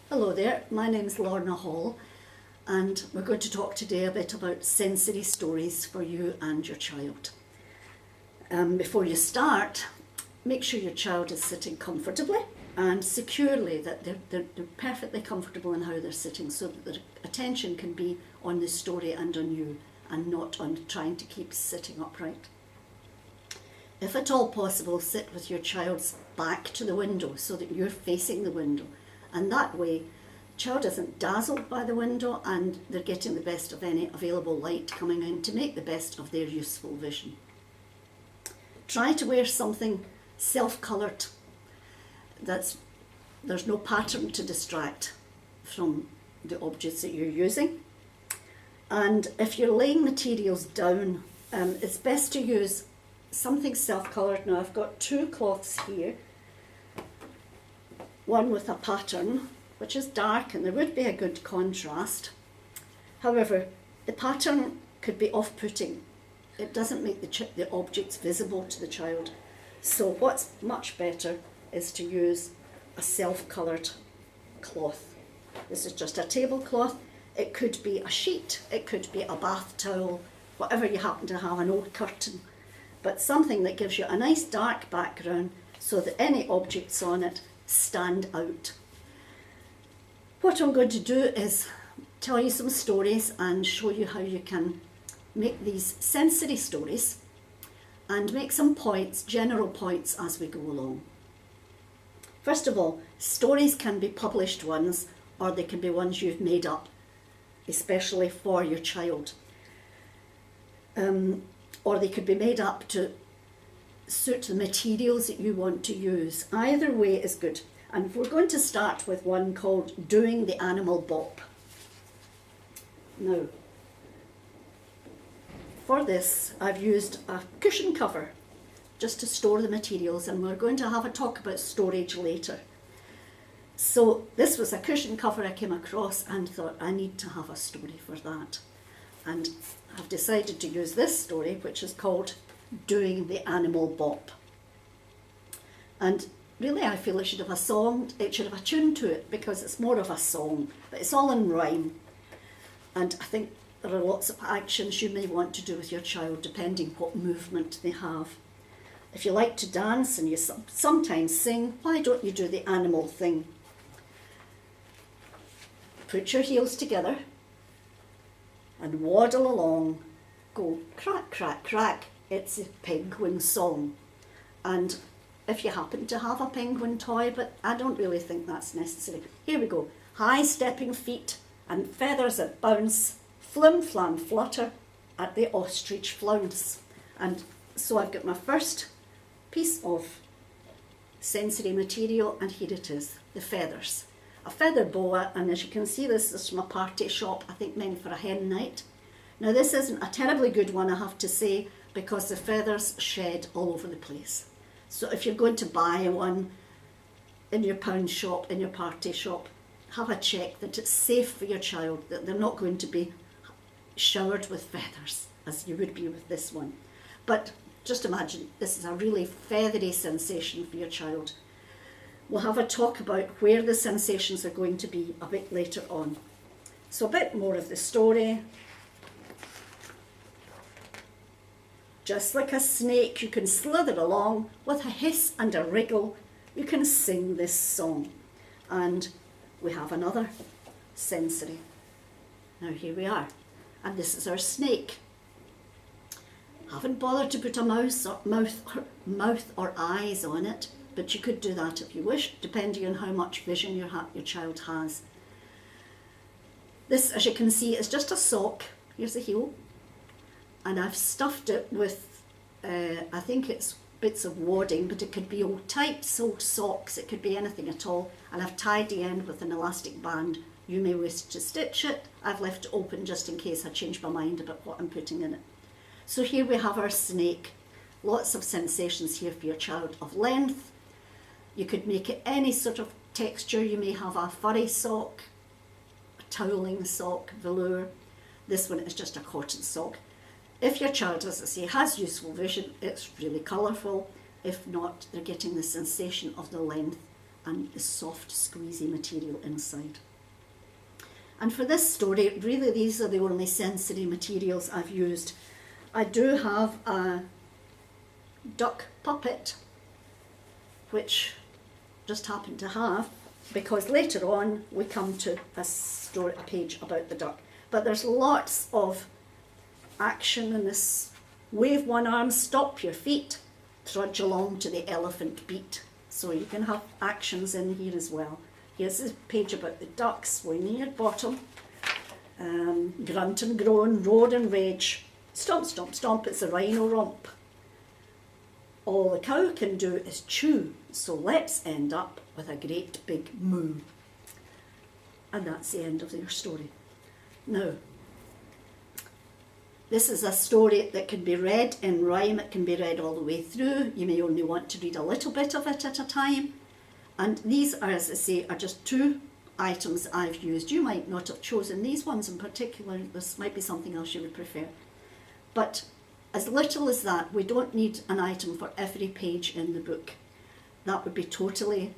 Hello there, my name's Lorna Hall and we're going to talk today a bit about sensory stories for you and your child. Before you start, make sure your child is sitting comfortably and securely, that they're perfectly comfortable in how they're sitting, so that their attention can be on the story and on you and not on trying to keep sitting upright. If at all possible, sit with your child's back to the window so that you're facing the window. And that way, the child isn't dazzled by the window and they're getting the best of any available light coming in to make the best of their useful vision. Try to wear something self-coloured. There's no pattern to distract from the objects that you're using. And if you're laying materials down, it's best to use something self-coloured. Now I've got two cloths here. One with a pattern, which is dark, and there would be a good contrast. However, the pattern could be off-putting. It doesn't make the objects visible to the child. So what's much better is to use a self-coloured cloth. This is just a tablecloth. It could be a sheet, it could be a bath towel, whatever you happen to have, an old curtain, but something that gives you a nice dark background so that any objects on it stand out. What I'm going to do is tell you some stories and show you how you can make these sensory stories and make some points, general points, as we go along. First of all, stories can be published ones, or they can be ones you've made up, especially for your child. Or they could be made up to suit the materials that you want to use. Either way is good. And we're going to start with one called Doing the Animal Bop. Now, for this I've used a cushion cover just to store the materials, and we're going to have a talk about storage later. So this was a cushion cover I came across and thought I need to have a story for that. And I've decided to use this story, which is called Doing the Animal Bop. And really I feel it should have a song, it should have a tune to it, because it's more of a song, but it's all in rhyme. And I think there are lots of actions you may want to do with your child depending what movement they have. If you like to dance and you sometimes sing, why don't you do the animal thing? Put your heels together and waddle along. Go crack, crack, crack. It's a penguin song. And if you happen to have a penguin toy, but I don't really think that's necessary. Here we go. High stepping feet and feathers that bounce, flim flam flutter at the ostrich flounce. And so I've got my first piece of sensory material, and here it is, the feathers. A feather boa, and as you can see, this is from a party shop, I think meant for a hen night. Now this isn't a terribly good one, I have to say, because the feathers shed all over the place. So if you're going to buy one in your pound shop, in your party shop, have a check that it's safe for your child, that they're not going to be showered with feathers, as you would be with this one. But just imagine, this is a really feathery sensation for your child. We'll have a talk about where the sensations are going to be a bit later on. So a bit more of the story. Just like a snake, you can slither along with a hiss and a wriggle. You can sing this song. And we have another sensory. Now here we are. And this is our snake. Haven't bothered to put a mouth or eyes on it, but you could do that if you wish, depending on how much vision your child has. This, as you can see, is just a sock. Here's the heel. And I've stuffed it with, I think it's bits of wadding, but it could be old tights, old socks, it could be anything at all. And I've tied the end with an elastic band. You may wish to stitch it. I've left it open just in case I change my mind about what I'm putting in it. So here we have our snake. Lots of sensations here for your child of length. You could make it any sort of texture. You may have a furry sock, a toweling sock, velour. This one is just a cotton sock. If your child, as I say, has useful vision, it's really colourful. If not, they're getting the sensation of the length and the soft squeezy material inside. And for this story, really these are the only sensory materials I've used. I do have a duck puppet, which just happened to have, because later on we come to a page about the duck. But there's lots of action in this. Wave one arm, stop your feet, trudge along to the elephant beat. So you can have actions in here as well. Here's a page about the duck, swinging at bottom, grunt and groan, roar and rage, stomp, stomp, stomp, it's a rhino romp. All the cow can do is chew, so let's end up with a great big moo. And that's the end of your story. Now, this is a story that can be read in rhyme, it can be read all the way through. You may only want to read a little bit of it at a time. And these are, as I say, are just two items I've used. You might not have chosen these ones in particular, this might be something else you would prefer. But as little as that, we don't need an item for every page in the book. That would be totally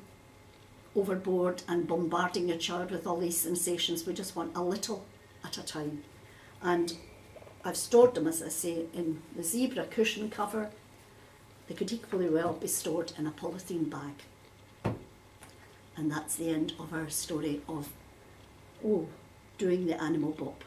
overboard and bombarding your child with all these sensations. We just want a little at a time. And I've stored them, as I say, in the zebra cushion cover. They could equally well be stored in a polythene bag. And that's the end of our story of, doing the animal bop.